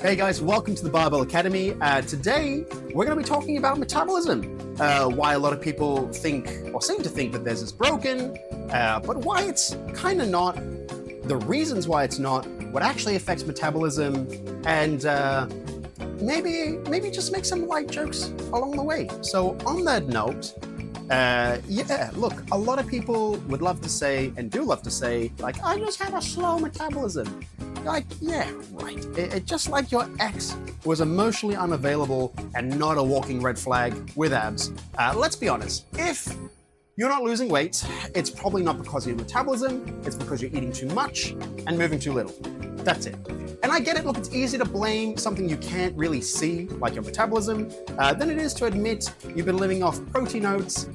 Hey guys, welcome to the Barbell Academy. Today, we're going to be talking about metabolism. Why a lot of people think, or seem to think, that theirs is broken, but why it's kind of not, the reasons why it's not, what actually affects metabolism, and maybe just make some light jokes along the way. So on that note, look, a lot of people would love to say, and do love to say, like, I just have a slow metabolism. Like, yeah, right. It just like your ex was emotionally unavailable and not a walking red flag with abs. Let's be honest, if you're not losing weight, it's probably not because of your metabolism, it's because you're eating too much and moving too little. That's it. And I get it, look, it's easier to blame something you can't really see, like your metabolism, than it is to admit you've been living off protein oats,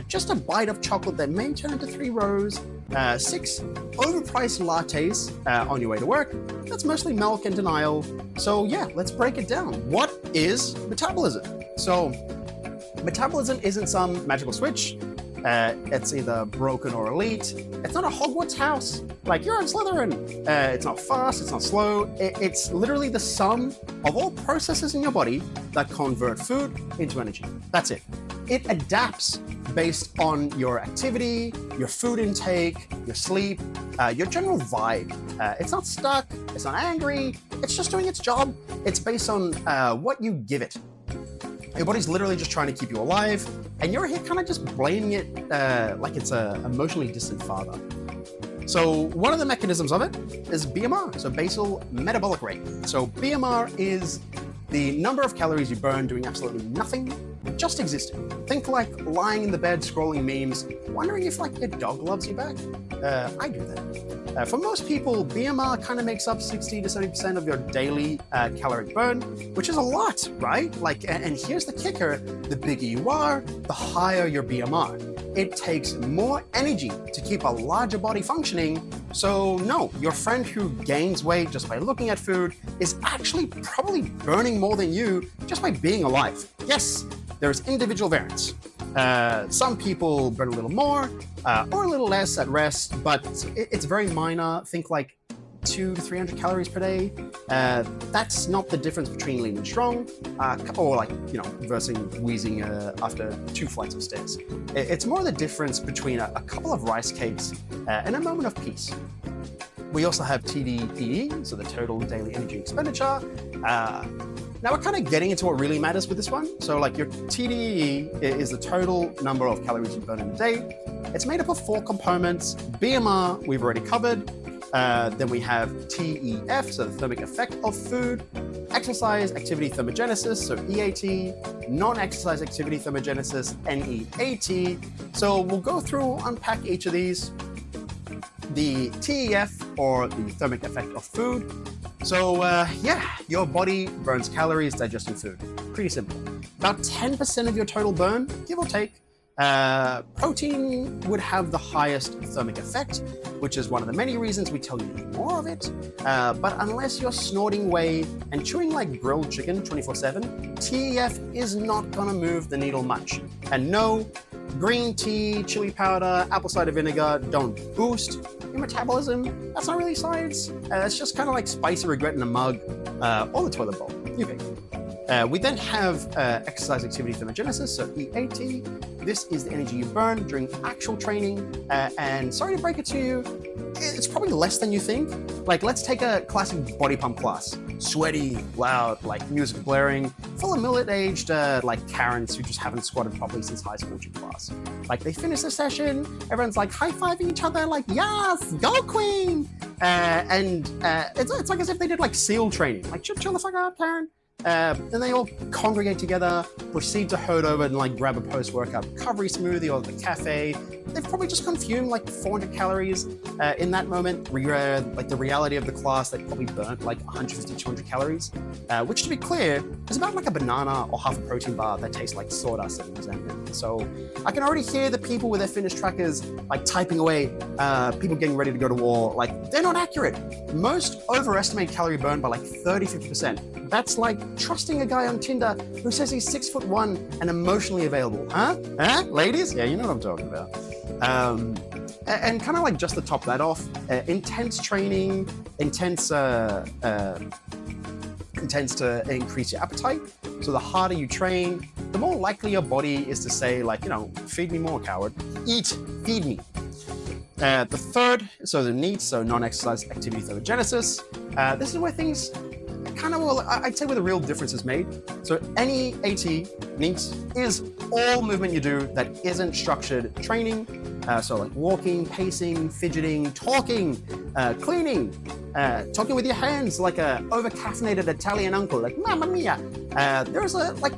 just a bite of chocolate that may turn into 3 rows, 6 overpriced lattes on your way to work. That's mostly milk and denial. So yeah, let's break it down. What is metabolism? So metabolism isn't some magical switch. It's either broken or elite. It's not a Hogwarts house, like you're in Slytherin. It's not fast, it's not slow. It's literally the sum of all processes in your body that convert food into energy. That's it. It adapts based on your activity, your food intake, your sleep, your general vibe. It's not stuck, it's not angry, it's just doing its job. It's based on what you give it. Your body's literally just trying to keep you alive, and you're here kind of just blaming it like it's an emotionally distant father. So one of the mechanisms of it is BMR, so basal metabolic rate. So BMR is the number of calories you burn doing absolutely nothing, just existing. Think like lying in the bed scrolling memes, wondering if like your dog loves you back. I do that. For most people, BMR kind of makes up 60 to 70% of your daily caloric burn, which is a lot, right? Like, and here's the kicker: the bigger you are, the higher your BMR. It takes more energy to keep a larger body functioning. So no, your friend who gains weight just by looking at food is actually probably burning more than you just by being alive. Yes, there's individual variance. Some people burn a little more or a little less at rest, but it's very minor. Think like 200 to 300 calories per day. That's not the difference between lean and strong, or like, you know, versus wheezing after 2 flights of stairs. It's more the difference between a couple of rice cakes and a moment of peace. We also have TDEE, so the total daily energy expenditure. Now we're kind of getting into what really matters with this one. So like your TDEE is the total number of calories you burn in a day. It's made up of 4 components. BMR, we've already covered. Then we have TEF, so the thermic effect of food, exercise activity thermogenesis, so EAT, non-exercise activity thermogenesis, NEAT. So we'll go through, unpack each of these. The TEF, or the thermic effect of food. So yeah, your body burns calories digesting food. Pretty simple. About 10% of your total burn, give or take. Protein would have the highest thermic effect, which is one of the many reasons we tell you to eat more of it. But unless you're snorting whey and chewing like grilled chicken 24/7, TEF is not gonna move the needle much. And no, green tea, chili powder, apple cider vinegar don't boost your metabolism. That's not really science. It's just kind of like spicy regret in a mug or the toilet bowl. You pick. We then have exercise activity thermogenesis, so EAT. This is the energy you burn during actual training. And sorry to break it to you, it's probably less than you think. Like, let's take a classic body pump class. Sweaty, loud, like music blaring, full of middle-aged like Karens who just haven't squatted properly since high school gym class. Like, they finish the session, everyone's like high-fiving each other, like, yes, go queen! It's like as if they did like SEAL training. Like, chill the fuck out, Karen. Then they all congregate together, proceed to herd over and like grab a post-workout recovery smoothie or the cafe. They've probably just consumed like 400 calories in that moment. Like the reality of the class, they probably burnt like 150, 200 calories, which to be clear, is about like a banana or half a protein bar that tastes like sawdust and resentment. So I can already hear the people with their fitness trackers like typing away, people getting ready to go to war. Like, they're not accurate. Most overestimate calorie burn by like 30, 50%. That's like trusting a guy on Tinder who says he's 6'1" and emotionally available. Huh? Ladies? Yeah, you know what I'm talking about. And kind of like just to top that off, intense training, intense it tends to increase your appetite. So the harder you train, the more likely your body is to say, like, you know, feed me more, coward. Eat, feed me. The third, so the NEAT, so non-exercise activity thermogenesis. This is where things kind of, well, I'd say where the real difference is made. So any AT, NEAT, is all movement you do that isn't structured training. So like walking, pacing, fidgeting, talking, cleaning, talking with your hands like a over-caffeinated Italian uncle, like mamma mia. There's a like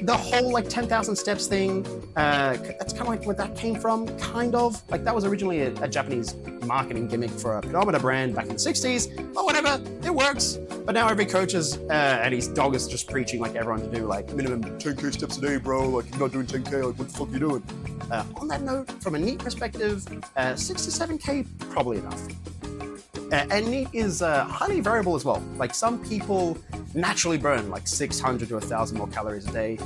the whole like 10,000 steps thing. That's kind of like where that came from, kind of. Like that was originally a Japanese marketing gimmick for a pedometer brand back in the 60s, but whatever, it works. But now every coach is, and his dog is just preaching like everyone to do like minimum 10K steps a day, bro. Like you're not doing 10K, like what the fuck are you doing? On that note, from a NEAT perspective, 6 to 7K, probably enough. And NEAT is highly variable as well. Like some people naturally burn like 600 to 1,000 more calories a day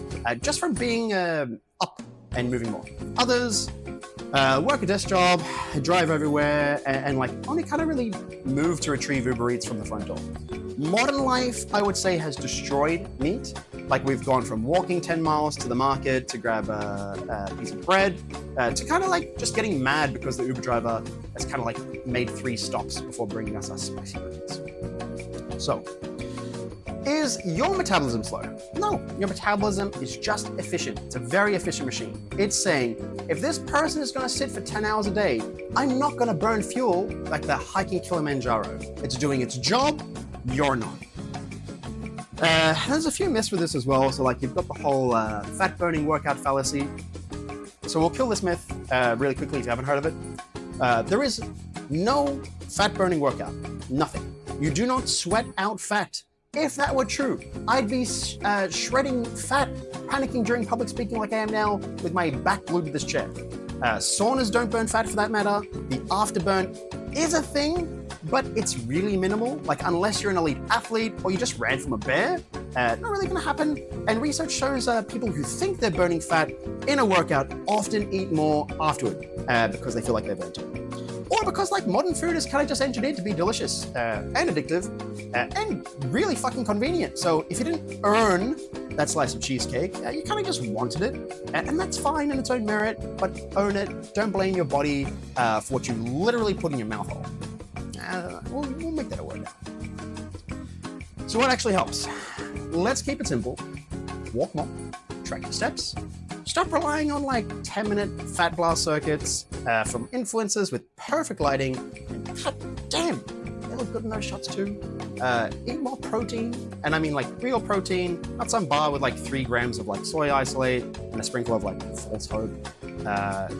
just from being up and moving more. Others work a desk job, drive everywhere, and like only kind of really move to retrieve Uber Eats from the front door. Modern life, I would say, has destroyed NEAT. Like we've gone from walking 10 miles to the market to grab a piece of bread to kind of like just getting mad because the Uber driver has kind of like made 3 stops before bringing us our spicy nuggets. So, is your metabolism slow? No, your metabolism is just efficient. It's a very efficient machine. It's saying, if this person is going to sit for 10 hours a day, I'm not going to burn fuel like the hiking Kilimanjaro. It's doing its job, you're not. There's a few myths with this as well. So like you've got the whole fat burning workout fallacy. So we'll kill this myth really quickly if you haven't heard of it. There is no fat burning workout, nothing. You do not sweat out fat. If that were true, I'd be shredding fat, panicking during public speaking like I am now with my back glued to this chair. Saunas don't burn fat for that matter. The afterburn is a thing, but it's really minimal. Like unless you're an elite athlete or you just ran from a bear, not really gonna happen. And research shows people who think they're burning fat in a workout often eat more afterward because they feel like they're burnt it. Or because like modern food is kind of just engineered to be delicious and addictive and really fucking convenient. So if you didn't earn that slice of cheesecake, you kind of just wanted it. And that's fine in its own merit, but own it. Don't blame your body for what you literally put in your mouth hole. We'll make that a word now. So what actually helps? Let's keep it simple. Walk more, track your steps. Stop relying on like 10-minute fat blast circuits from influencers with perfect lighting. And god damn, they look good in those shots too. Eat more protein, and I mean like real protein, not some bar with like 3 grams of like soy isolate and a sprinkle of like false hope.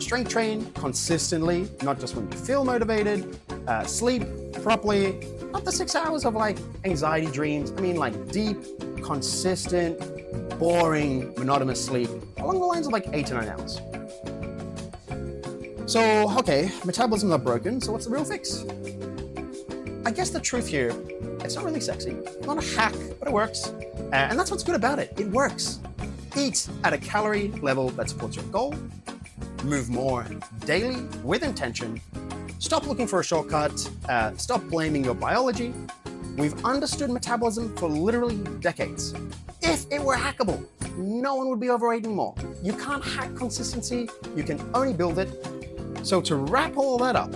Strength train consistently, not just when you feel motivated. Sleep properly, not the 6 hours of like anxiety dreams. I mean like deep, consistent, boring, monotonous sleep along the lines of like 8 to 9 hours. So, okay, metabolism's not broken, so what's the real fix? I guess the truth here, it's not really sexy, not a hack, but it works. And that's what's good about it, it works. Eat at a calorie level that supports your goal, move more daily with intention, stop looking for a shortcut, stop blaming your biology. We've understood metabolism for literally decades. If it were hackable, no one would be overweight anymore. You can't hack consistency, you can only build it. So to wrap all that up,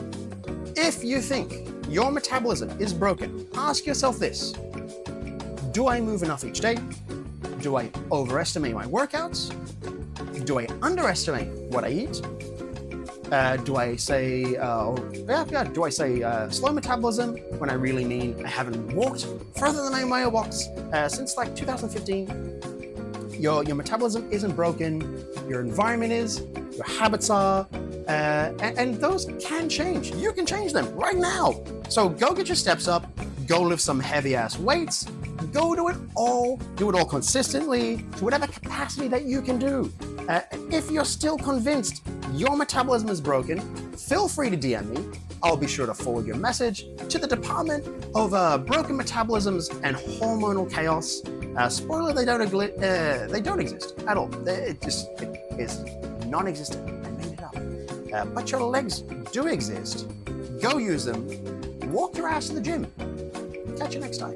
if you think your metabolism is broken, ask yourself this. Do I move enough each day? Do I overestimate my workouts? Do I underestimate what I eat? Do I say slow metabolism when I really mean I haven't walked further than my mailbox since like 2015? Your metabolism isn't broken, your environment is, your habits are, and those can change. You can change them right now. So go get your steps up, go lift some heavy ass weights, go do it all consistently to whatever capacity that you can do. If you're still convinced your metabolism is broken, feel free to DM me. I'll be sure to forward your message to the Department of Broken Metabolisms and Hormonal Chaos. Spoiler, they don't exist at all. It is non-existent. I made it up. But your legs do exist. Go use them. Walk your ass to the gym. Catch you next time.